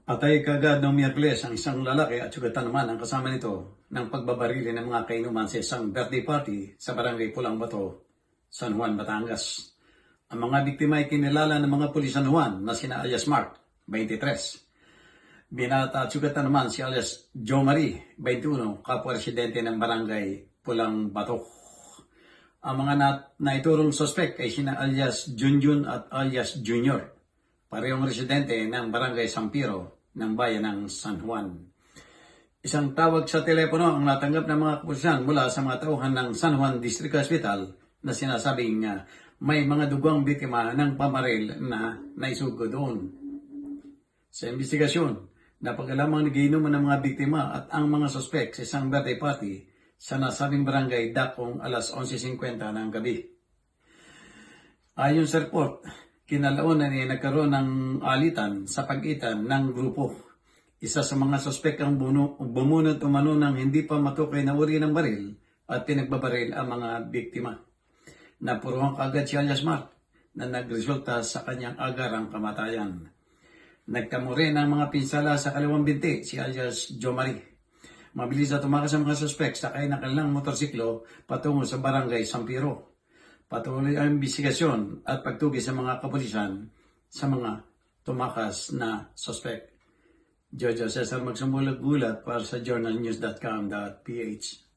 Patay kagad ng Miyerkules ang isang lalaki at sugatan naman ang kasama nito ng pagbabarili ng mga kainuman sa isang birthday party sa barangay Pulang Bato, San Juan, Batangas. Ang mga biktima ay kinilala ng mga pulis San Juan na sina alias Mark, 23. Binata at sugatan naman si alias Joe Marie, 21, kapwa residente ng barangay Pulang Bato. Ang mga naiturong suspect ay sina alias Junjun at alias Junior, parehong residente ng barangay Sampiro ng bayan ng San Juan. Isang tawag sa telepono ang natanggap ng mga kapulisan mula sa mga tauhan ng San Juan District Hospital na sinasabing may mga dugong biktima ng pamaril na naisugo doon. Sa investigasyon, napag-alamang nagiinuman ng mga biktima at ang mga suspect sa isang birthday party sa nasabing barangay dakong alas 11:50 ng gabi. Ayon sa report, kinalaunan ay nagkaroon ng alitan sa pagitan ng grupo. Isa sa mga suspek ang bumunot umano ng hindi pa matukay na uri ng baril at pinagbabaril ang mga biktima. Napuruhan kaagad si alias Mark na nagresulta sa kanyang agarang kamatayan. Nagtamo rin ang mga pinsala sa kaliwang binti si alias Joe Marie. Mabilis na tumakas ang mga suspek sakay ng kanilang motorsiklo patungo sa barangay Sampiro. Patuloy ang investigasyon at pagtugis sa mga kapulisan sa mga tumakas na suspect. Jojo Cesar Magsumulag gulat para sa journalnews.com.ph.